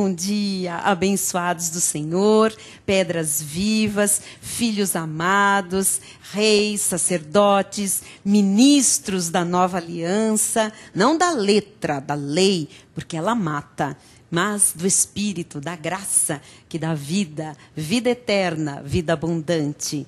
Bom dia, abençoados do Senhor, pedras vivas, filhos amados, reis, sacerdotes, ministros da nova aliança, não da letra, da lei, porque ela mata, mas do Espírito, da graça, que dá vida, vida eterna, vida abundante.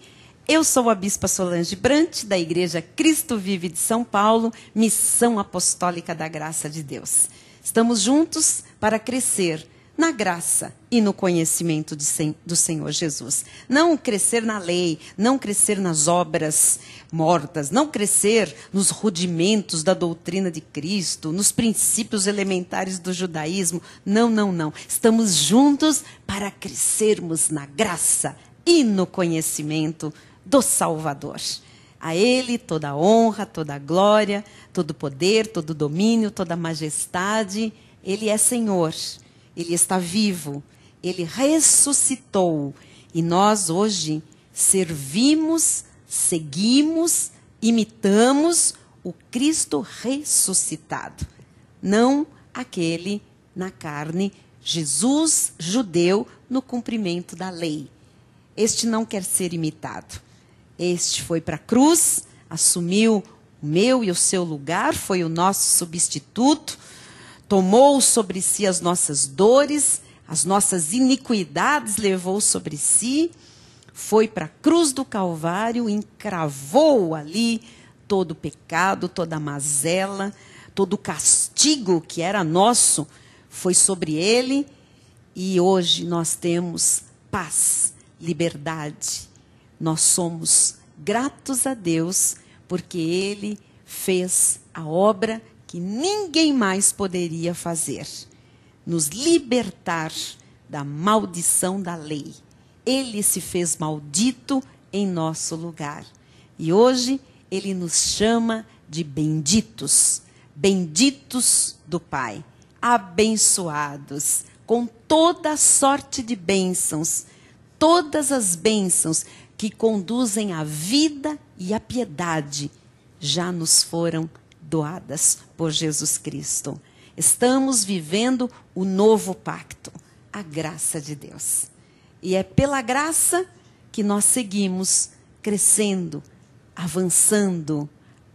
Eu sou a Bispa Solange Brant, da Igreja Cristo Vive de São Paulo, Missão Apostólica da Graça de Deus. Estamos juntos para crescer na graça e no conhecimento do Senhor Jesus. Não crescer na lei, não crescer nas obras mortas, não crescer nos rudimentos da doutrina de Cristo, nos princípios elementares do judaísmo. Não, não, não. Estamos juntos para crescermos na graça e no conhecimento do Salvador. A Ele toda a honra, toda a glória, todo o poder, todo o domínio, toda a majestade. Ele é Senhor, Ele está vivo, Ele ressuscitou. E nós hoje servimos, seguimos, imitamos o Cristo ressuscitado. Não aquele na carne, Jesus judeu no cumprimento da lei. Este não quer ser imitado. Este foi para a cruz, assumiu o meu e o seu lugar, foi o nosso substituto, tomou sobre si as nossas dores, as nossas iniquidades levou sobre si, foi para a cruz do Calvário, encravou ali todo o pecado, toda a mazela, todo o castigo que era nosso, foi sobre ele, e hoje nós temos paz, liberdade. Nós somos gratos a Deus porque Ele fez a obra que ninguém mais poderia fazer. Nos libertar da maldição da lei. Ele se fez maldito em nosso lugar. E hoje Ele nos chama de benditos. Benditos do Pai. Abençoados com toda sorte de bênçãos. Todas as bênçãos que conduzem à vida e à piedade já nos foram doadas por Jesus Cristo. Estamos vivendo o novo pacto, a graça de Deus. E é pela graça que nós seguimos crescendo, avançando,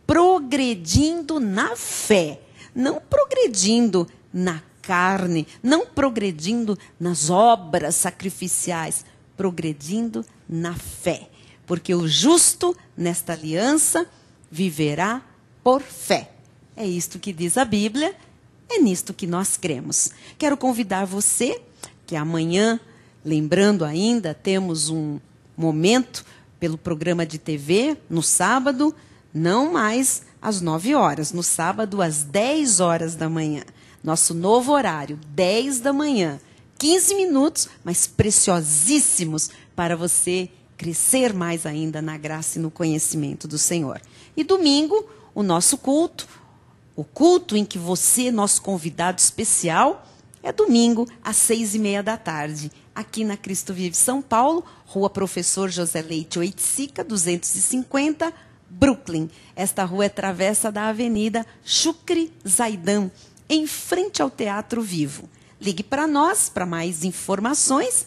progredindo na fé, não progredindo na carne, não progredindo nas obras sacrificiais, progredindo na fé, porque o justo nesta aliança viverá por fé. É isto que diz a Bíblia, é nisto que nós cremos. Quero convidar você, que amanhã, lembrando ainda, temos um momento pelo programa de TV, no sábado, não mais às 9 horas, no sábado às 10 horas da manhã. Nosso novo horário, 10 da manhã. 15 minutos, mas preciosíssimos para você crescer mais ainda na graça e no conhecimento do Senhor. E domingo, o nosso culto, o culto em que você, nosso convidado especial, é domingo às 6:30 da tarde, aqui na Cristo Vive São Paulo, Rua Professor José Leite Oiticica, 250, Brooklyn. Esta rua é travessa da Avenida Shukri Zaidan, em frente ao Teatro Vivo. Ligue para nós, para mais informações.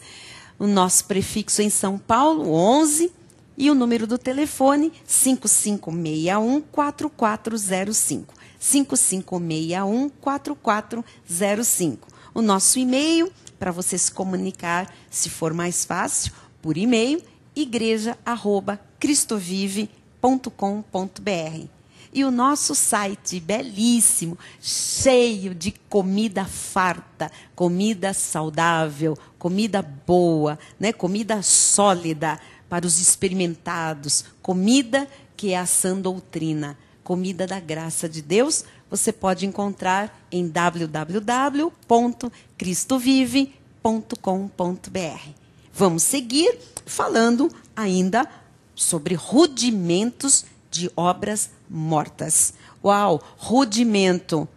O nosso prefixo em São Paulo, 11, e o número do telefone, 5561-4405. 5561-4405. O nosso e-mail, para você se comunicar, se for mais fácil, por e-mail, igreja@cristovive.com.br. E o nosso site belíssimo, cheio de comida farta, comida saudável, comida boa, né? Comida sólida para os experimentados, comida que é a sã doutrina, comida da graça de Deus, você pode encontrar em www.cristovive.com.br. Vamos seguir falando ainda sobre rudimentos de obras mortas. Uau, rudimento,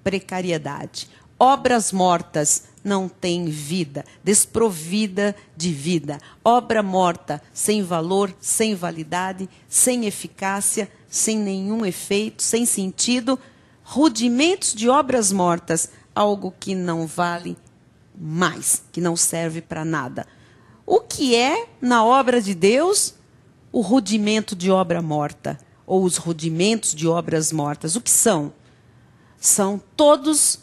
precariedade. Obras mortas não têm vida, desprovida de vida. Obra morta, sem valor, sem validade, sem eficácia, sem nenhum efeito, sem sentido. Rudimentos de obras mortas, algo que não vale mais, que não serve para nada. O que é, na obra de Deus, o rudimento de obra morta, ou os rudimentos de obras mortas? O que são? São todos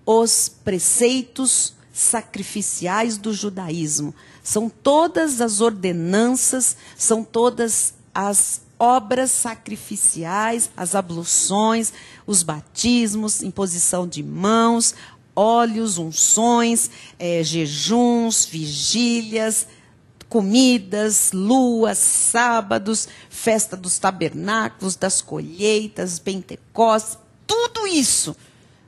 os preceitos sacrificiais do judaísmo. São todas as ordenanças, são todas as obras sacrificiais, as abluções, os batismos, imposição de mãos, óleos, unções, jejuns, vigílias, comidas, luas, sábados, festa dos tabernáculos, das colheitas, Pentecostes, tudo isso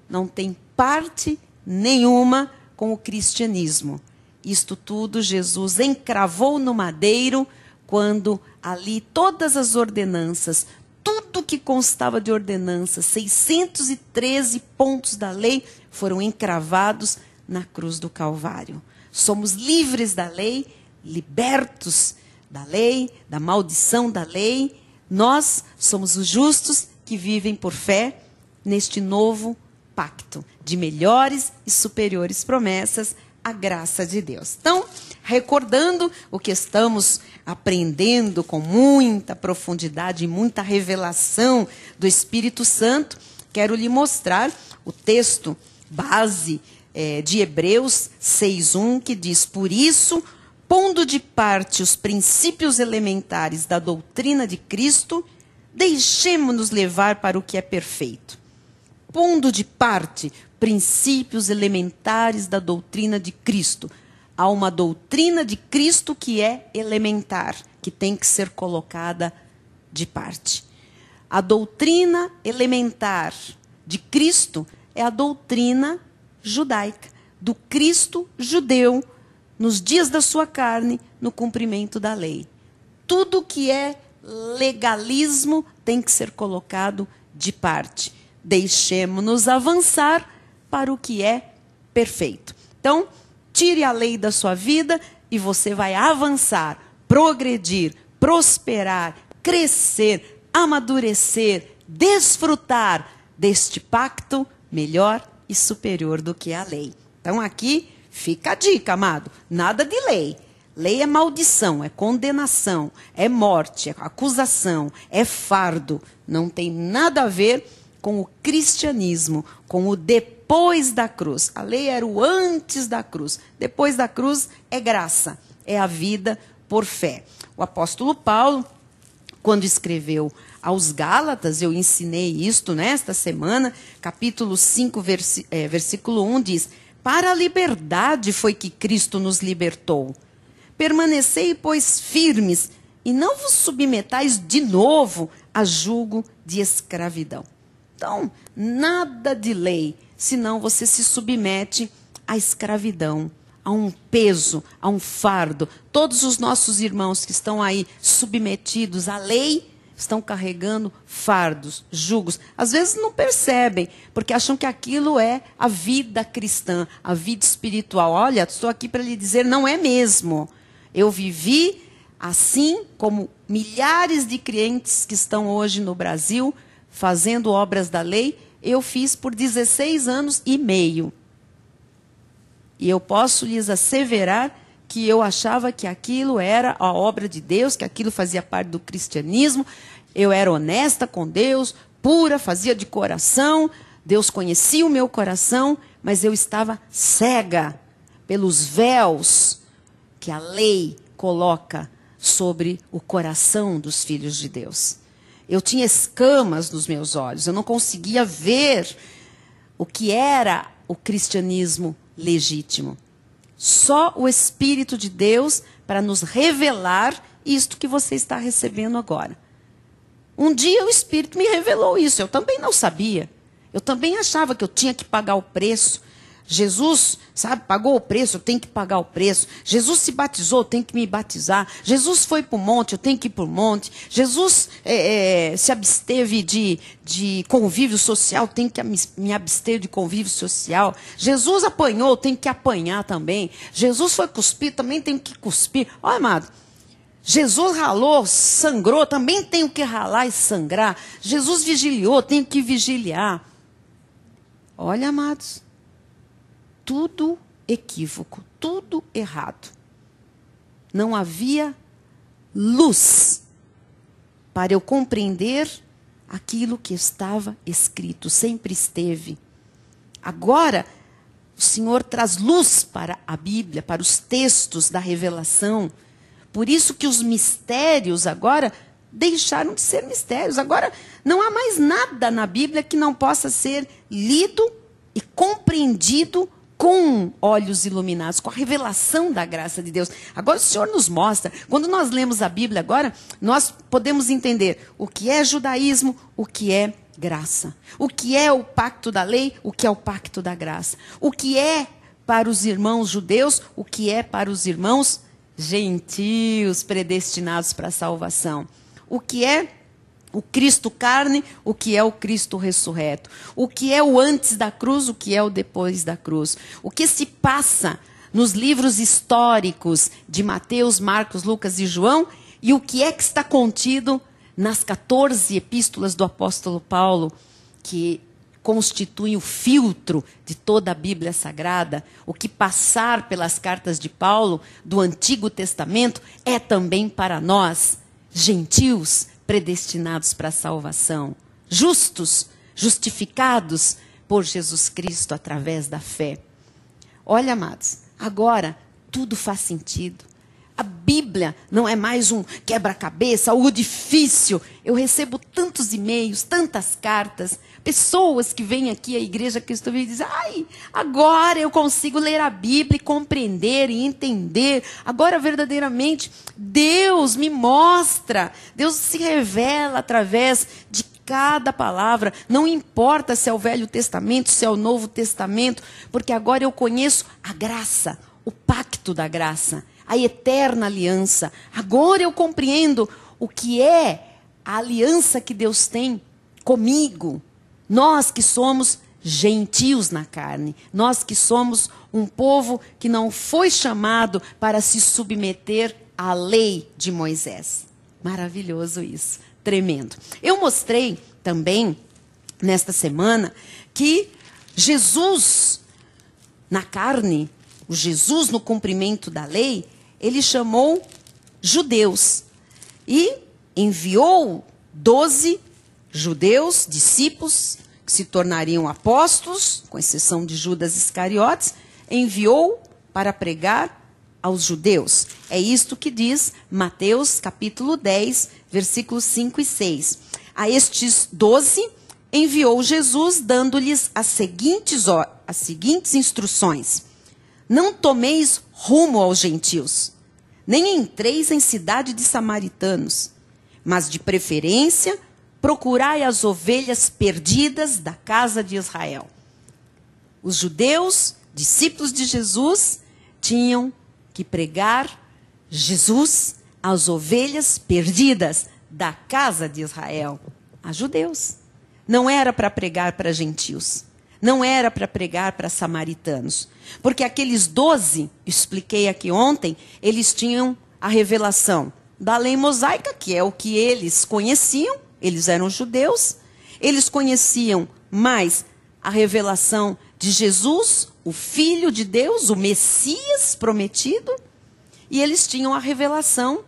não tem parte nenhuma com o cristianismo. Isto tudo Jesus encravou no madeiro, quando ali todas as ordenanças, tudo que constava de ordenanças, 613 pontos da lei, foram encravados na cruz do Calvário. Somos livres da lei, libertos da lei, da maldição da lei. Nós somos os justos que vivem por fé neste novo pacto de melhores e superiores promessas, a graça de Deus. Então, recordando o que estamos aprendendo com muita profundidade e muita revelação do Espírito Santo, quero lhe mostrar o texto base de Hebreus 6:1, que diz: por isso, pondo de parte os princípios elementares da doutrina de Cristo, deixemo-nos levar para o que é perfeito. Pondo de parte princípios elementares da doutrina de Cristo. Há uma doutrina de Cristo que é elementar, que tem que ser colocada de parte. A doutrina elementar de Cristo é a doutrina judaica, do Cristo judeu, nos dias da sua carne, no cumprimento da lei. Tudo que é legalismo tem que ser colocado de parte. Deixemo-nos avançar para o que é perfeito. Então, tire a lei da sua vida e você vai avançar, progredir, prosperar, crescer, amadurecer, desfrutar deste pacto melhor e superior do que a lei. Então, aqui fica a dica, amado. Nada de lei. Lei é maldição, é condenação, é morte, é acusação, é fardo. Não tem nada a ver com o cristianismo, com o depois da cruz. A lei era o antes da cruz. Depois da cruz é graça, é a vida por fé. O apóstolo Paulo, quando escreveu aos Gálatas, eu ensinei isto nesta semana, capítulo 5, versículo 1, diz: para a liberdade foi que Cristo nos libertou. Permanecei, pois, firmes, e não vos submetais de novo a jugo de escravidão. Então, nada de lei, senão você se submete à escravidão, a um peso, a um fardo. Todos os nossos irmãos que estão aí submetidos à lei, estão carregando fardos, jugos. Às vezes não percebem, porque acham que aquilo é a vida cristã, a vida espiritual. Olha, estou aqui para lhe dizer, não é mesmo. Eu vivi assim como milhares de crentes que estão hoje no Brasil, fazendo obras da lei, eu fiz por 16 anos e meio. E eu posso lhes asseverar que eu achava que aquilo era a obra de Deus, que aquilo fazia parte do cristianismo. Eu era honesta com Deus, pura, fazia de coração. Deus conhecia o meu coração, mas eu estava cega pelos véus que a lei coloca sobre o coração dos filhos de Deus. Eu tinha escamas nos meus olhos, eu não conseguia ver o que era o cristianismo legítimo. Só o Espírito de Deus para nos revelar isto que você está recebendo agora. Um dia o Espírito me revelou isso, eu também não sabia. Eu também achava que eu tinha que pagar o preço. Jesus, sabe, pagou o preço, eu tenho que pagar o preço. Jesus se batizou, eu tenho que me batizar. Jesus foi para o monte, eu tenho que ir para o monte. Jesus se absteve de convívio social, eu tenho que me abster de convívio social. Jesus apanhou, eu tenho que apanhar também. Jesus foi cuspir, também tenho que cuspir. Olha, amado, Jesus ralou, sangrou, também tenho que ralar e sangrar. Jesus vigiliou, tenho que vigiliar. Olha, amados, tudo equívoco, tudo errado. Não havia luz para eu compreender aquilo que estava escrito, sempre esteve. Agora, o Senhor traz luz para a Bíblia, para os textos da revelação. Por isso que os mistérios agora deixaram de ser mistérios. Agora, não há mais nada na Bíblia que não possa ser lido e compreendido com olhos iluminados, com a revelação da graça de Deus. Agora o Senhor nos mostra, quando nós lemos a Bíblia agora, nós podemos entender o que é judaísmo, o que é graça. O que é o pacto da lei, o que é o pacto da graça. O que é para os irmãos judeus, o que é para os irmãos gentios predestinados para a salvação. O que é o Cristo carne, o que é o Cristo ressurreto. O que é o antes da cruz, o que é o depois da cruz. O que se passa nos livros históricos de Mateus, Marcos, Lucas e João, e o que é que está contido nas 14 epístolas do apóstolo Paulo, que constituem o filtro de toda a Bíblia Sagrada. O que passar pelas cartas de Paulo do Antigo Testamento é também para nós, gentios, predestinados para a salvação, justos, justificados por Jesus Cristo através da fé. Olha, amados, agora tudo faz sentido. A Bíblia não é mais um quebra-cabeça, algo difícil. Eu recebo tantos e-mails, tantas cartas, pessoas que vêm aqui à Igreja Cristo Vive e dizem: ai, agora eu consigo ler a Bíblia e compreender e entender. Agora verdadeiramente Deus me mostra, Deus se revela através de cada palavra. Não importa se é o Velho Testamento, se é o Novo Testamento, porque agora eu conheço a graça, o pacto da graça, a eterna aliança. Agora eu compreendo o que é a aliança que Deus tem comigo. Nós que somos gentios na carne, nós que somos um povo que não foi chamado para se submeter à lei de Moisés. Maravilhoso isso, tremendo. Eu mostrei também, nesta semana, que Jesus na carne, o Jesus no cumprimento da lei, ele chamou judeus e enviou 12 judeus, discípulos, que se tornariam apóstolos, com exceção de Judas Iscariotes, enviou para pregar aos judeus. É isto que diz Mateus capítulo 10, versículos 5 e 6. A estes 12 enviou Jesus, dando-lhes as seguintes instruções: não tomeis rumo aos gentios, nem entreis em cidade de samaritanos, mas de preferência procurai as ovelhas perdidas da casa de Israel. Os judeus, discípulos de Jesus, tinham que pregar Jesus às ovelhas perdidas da casa de Israel, a judeus. Não era para pregar para gentios. Não era para pregar para samaritanos. Porque aqueles 12, expliquei aqui ontem, eles tinham a revelação da lei mosaica, que é o que eles conheciam. Eles eram judeus. Eles conheciam mais a revelação de Jesus, o Filho de Deus, o Messias prometido. E eles tinham a revelação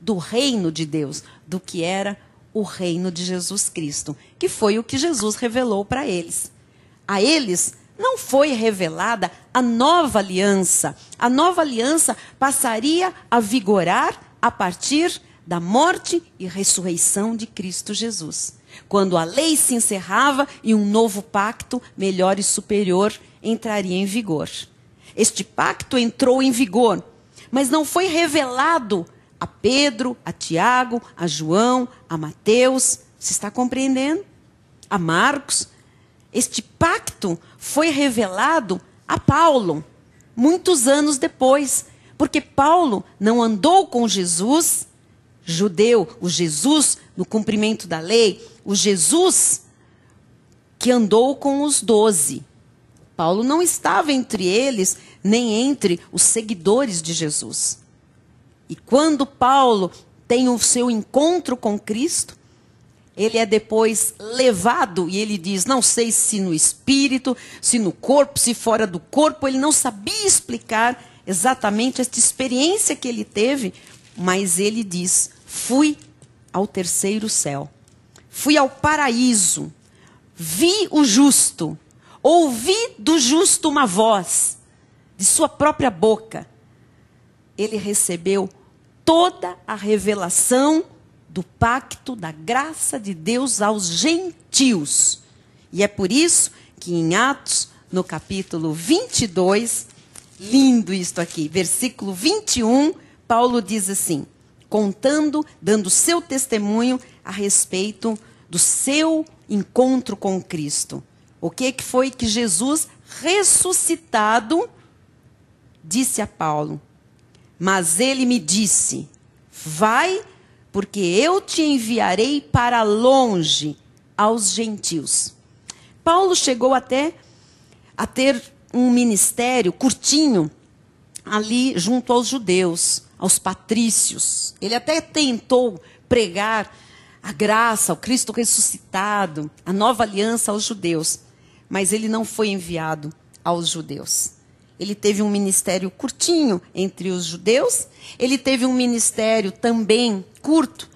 do reino de Deus, do que era o reino de Jesus Cristo, que foi o que Jesus revelou para eles. A eles não foi revelada a nova aliança. A nova aliança passaria a vigorar a partir da morte e ressurreição de Cristo Jesus, quando a lei se encerrava e um novo pacto, melhor e superior, entraria em vigor. Este pacto entrou em vigor, mas não foi revelado a Pedro, a Tiago, a João, a Mateus. Você está compreendendo? A Marcos. Este pacto foi revelado a Paulo, muitos anos depois, porque Paulo não andou com Jesus judeu, o Jesus no cumprimento da lei, o Jesus que andou com os 12. Paulo não estava entre eles, nem entre os seguidores de Jesus. E quando Paulo tem o seu encontro com Cristo, ele é depois levado, e ele diz, não sei se no espírito, se no corpo, se fora do corpo, ele não sabia explicar exatamente esta experiência que ele teve, mas ele diz, fui ao terceiro céu, fui ao paraíso, vi o justo, ouvi do justo uma voz, de sua própria boca. Ele recebeu toda a revelação do pacto da graça de Deus aos gentios. E é por isso que em Atos, no capítulo 22, lindo isto aqui, versículo 21, Paulo diz assim, contando, dando seu testemunho a respeito do seu encontro com Cristo. O que foi que Jesus, ressuscitado, disse a Paulo? Mas ele me disse, vai, porque eu te enviarei para longe aos gentios. Paulo chegou até a ter um ministério curtinho ali junto aos judeus, aos patrícios. Ele até tentou pregar a graça, o Cristo ressuscitado, a nova aliança aos judeus, mas ele não foi enviado aos judeus. Ele teve um ministério curtinho entre os judeus, ele teve um ministério também curto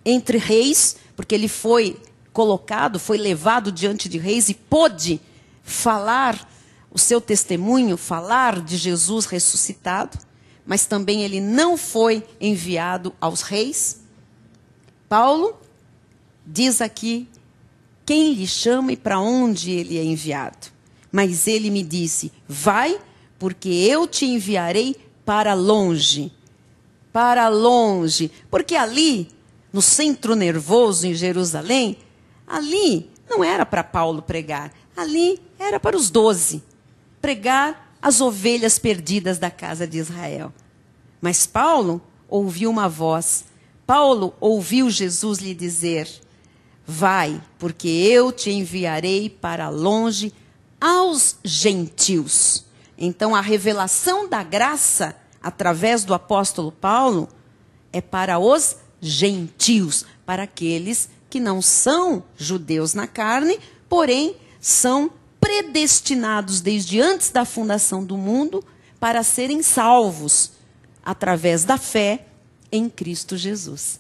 entre reis, porque ele foi colocado, foi levado diante de reis e pôde falar o seu testemunho, falar de Jesus ressuscitado, mas também ele não foi enviado aos reis. Paulo diz aqui quem lhe chama e para onde ele é enviado. Mas ele me disse, vai, porque eu te enviarei para longe. Para longe. Porque ali, no centro nervoso em Jerusalém, ali não era para Paulo pregar. Ali era para os 12. Pregar as ovelhas perdidas da casa de Israel. Mas Paulo ouviu uma voz. Paulo ouviu Jesus lhe dizer, vai, porque eu te enviarei para longe aos gentios. Então, a revelação da graça, através do apóstolo Paulo, é para os gentios, para aqueles que não são judeus na carne, porém, são predestinados desde antes da fundação do mundo para serem salvos, através da fé em Cristo Jesus.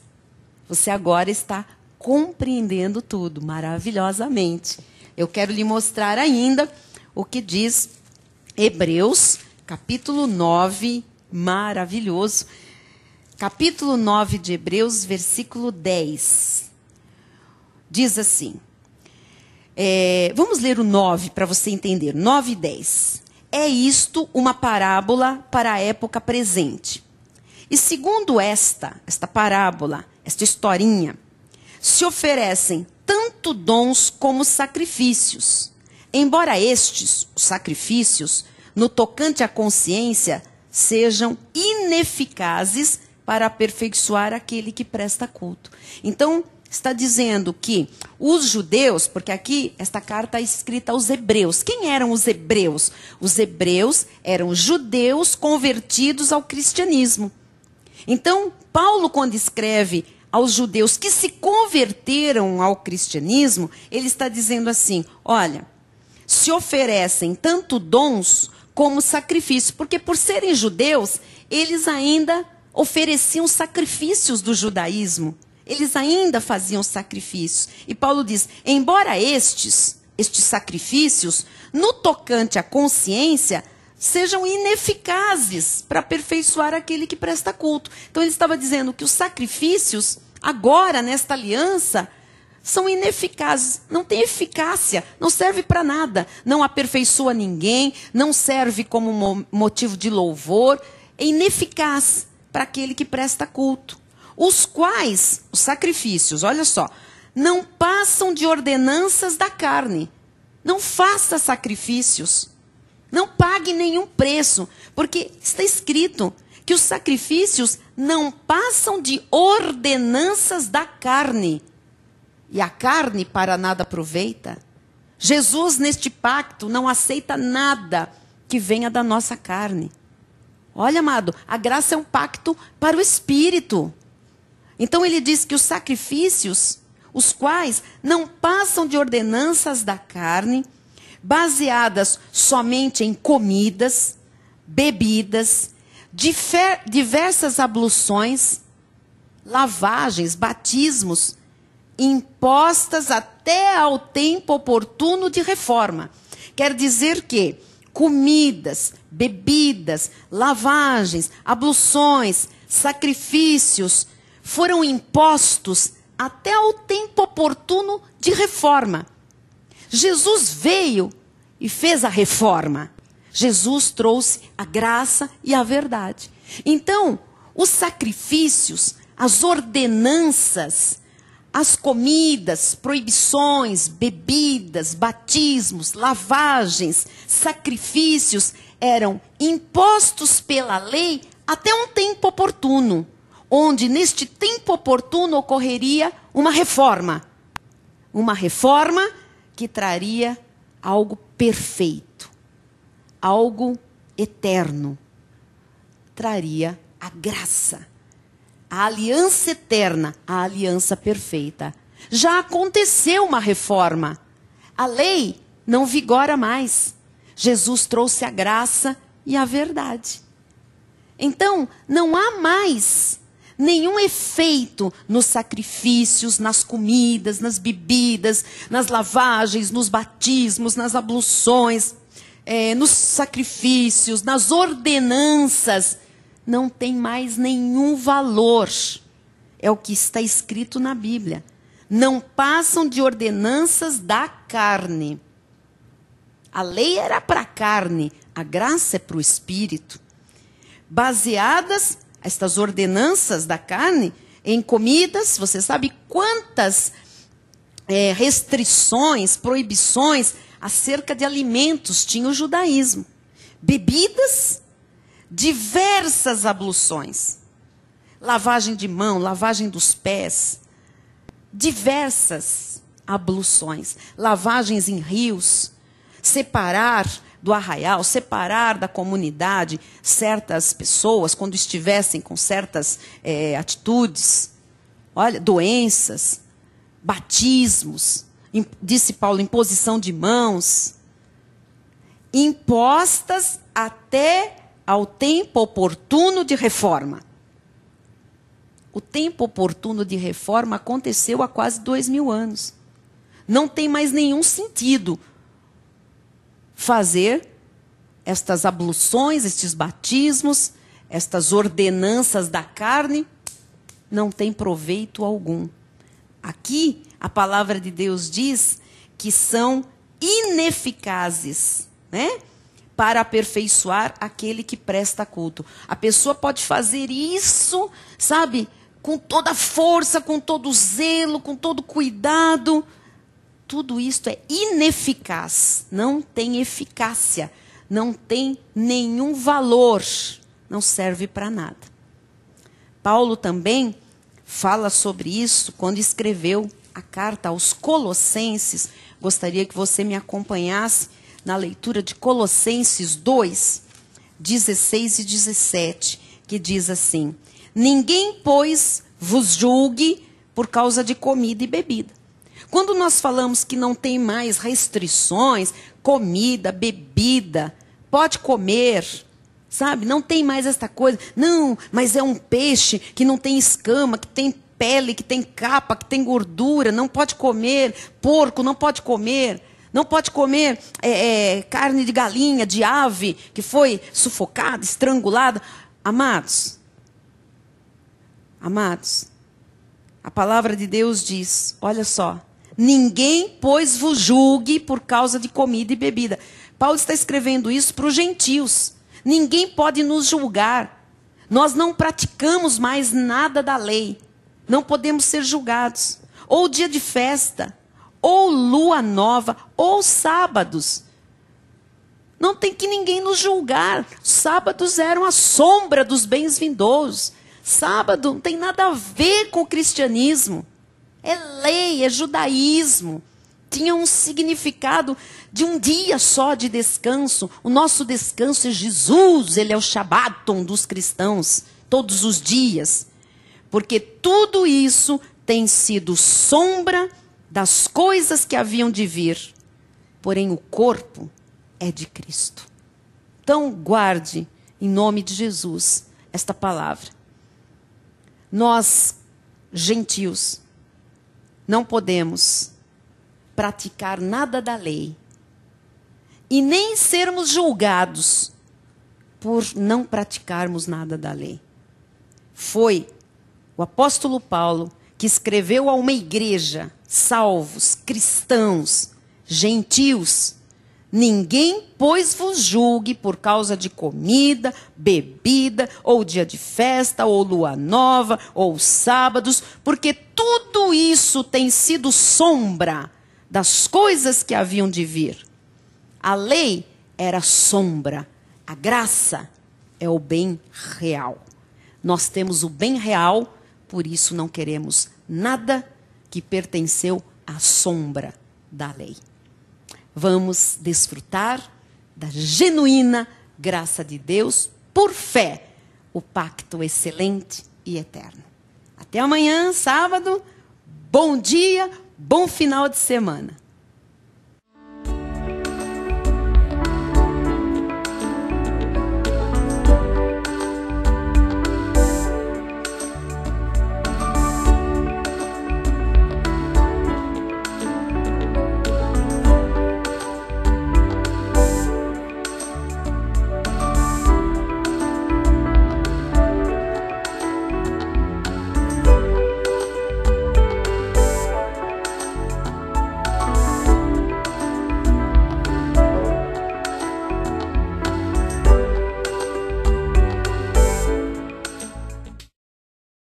Você agora está compreendendo tudo maravilhosamente. Eu quero lhe mostrar ainda o que diz Hebreus, capítulo 9, maravilhoso. Capítulo 9 de Hebreus, versículo 10. Diz assim, vamos ler o 9 para você entender, 9 e 10. É isto uma parábola para a época presente. E segundo esta parábola, esta historinha, se oferecem tanto dons como sacrifícios. Embora estes, os sacrifícios, no tocante à consciência, sejam ineficazes para aperfeiçoar aquele que presta culto. Então, está dizendo que os judeus, porque aqui esta carta é escrita aos hebreus. Quem eram os hebreus? Os hebreus eram judeus convertidos ao cristianismo. Então, Paulo, quando escreve aos judeus que se converteram ao cristianismo, ele está dizendo assim, olha, se oferecem tanto dons como sacrifícios, porque por serem judeus, eles ainda ofereciam sacrifícios do judaísmo, eles ainda faziam sacrifícios. E Paulo diz, embora estes sacrifícios, no tocante à consciência, sejam ineficazes para aperfeiçoar aquele que presta culto. Então ele estava dizendo que os sacrifícios, agora nesta aliança, são ineficazes, não tem eficácia, não serve para nada, não aperfeiçoa ninguém, não serve como motivo de louvor, é ineficaz para aquele que presta culto. Os quais, os sacrifícios, olha só, não passam de ordenanças da carne. Não faça sacrifícios, não pague nenhum preço, porque está escrito que os sacrifícios não passam de ordenanças da carne. E a carne para nada aproveita. Jesus, neste pacto, não aceita nada que venha da nossa carne. Olha, amado, a graça é um pacto para o Espírito. Então ele diz que os sacrifícios os quais não passam de ordenanças da carne, baseadas somente em comidas, bebidas, diversas abluções, lavagens, batismos, impostas até ao tempo oportuno de reforma. Quer dizer que comidas, bebidas, lavagens, abluções, sacrifícios foram impostos até ao tempo oportuno de reforma. Jesus veio e fez a reforma. Jesus trouxe a graça e a verdade. Então, os sacrifícios, as ordenanças, as comidas, proibições, bebidas, batismos, lavagens, sacrifícios eram impostos pela lei até um tempo oportuno, onde neste tempo oportuno ocorreria uma reforma. Uma reforma que traria algo perfeito, algo eterno. Traria a graça, a aliança eterna, a aliança perfeita. Já aconteceu uma reforma. A lei não vigora mais. Jesus trouxe a graça e a verdade. Então, não há mais nenhum efeito nos sacrifícios, nas comidas, nas bebidas, nas lavagens, nos batismos, nas abluções, nos sacrifícios, nas ordenanças. Não tem mais nenhum valor. É o que está escrito na Bíblia. Não passam de ordenanças da carne. A lei era para a carne, a graça é para o espírito. Baseadas, estas ordenanças da carne, em comidas, você sabe quantas restrições, proibições acerca de alimentos tinha o judaísmo. Bebidas, diversas abluções, lavagem de mão, lavagem dos pés, diversas abluções, lavagens em rios, separar do arraial, separar da comunidade certas pessoas quando estivessem com certas atitudes, olha, doenças, batismos, disse Paulo, imposição de mãos, impostas até ao tempo oportuno de reforma. O tempo oportuno de reforma aconteceu há quase 2000 anos. Não tem mais nenhum sentido fazer estas abluções, estes batismos, estas ordenanças da carne, não tem proveito algum. Aqui, a palavra de Deus diz que são ineficazes, né? Para aperfeiçoar aquele que presta culto. A pessoa pode fazer isso, sabe, com toda a força, com todo o zelo, com todo o cuidado. Tudo isto é ineficaz, não tem eficácia, não tem nenhum valor, não serve para nada. Paulo também fala sobre isso quando escreveu a carta aos Colossenses. Gostaria que você me acompanhasse na leitura de Colossenses 2, 16 e 17, que diz assim: ninguém, pois, vos julgue por causa de comida e bebida. Quando nós falamos que não tem mais restrições, comida, bebida, pode comer, sabe? Não tem mais esta coisa. Não, mas é um peixe que não tem escama, que tem pele, que tem capa, que tem gordura, não pode comer. Porco não pode comer. Não pode comer carne de galinha, de ave, que foi sufocada, estrangulada. Amados, a palavra de Deus diz, olha só, ninguém, pois, vos julgue por causa de comida e bebida. Paulo está escrevendo isso para os gentios. Ninguém pode nos julgar. Nós não praticamos mais nada da lei. Não podemos ser julgados. Ou dia de festa, ou lua nova, ou sábados. Não tem que ninguém nos julgar. Sábados eram a sombra dos bens vindouros. Sábado não tem nada a ver com o cristianismo. É lei, é judaísmo. Tinha um significado de um dia só de descanso. O nosso descanso é Jesus, ele é o Shabaton dos cristãos, todos os dias. Porque tudo isso tem sido sombra das coisas que haviam de vir, porém o corpo é de Cristo. Então, guarde, em nome de Jesus, esta palavra. Nós, gentios, não podemos praticar nada da lei e nem sermos julgados por não praticarmos nada da lei. Foi o apóstolo Paulo que escreveu a uma igreja, salvos, cristãos, gentios: ninguém, pois, vos julgue por causa de comida, bebida, ou dia de festa, ou lua nova, ou sábados, porque tudo isso tem sido sombra das coisas que haviam de vir. A lei era sombra, a graça é o bem real. Nós temos o bem real, por isso não queremos nada que pertenceu à sombra da lei. Vamos desfrutar da genuína graça de Deus por fé, o pacto excelente e eterno. Até amanhã, sábado. Bom dia, bom final de semana.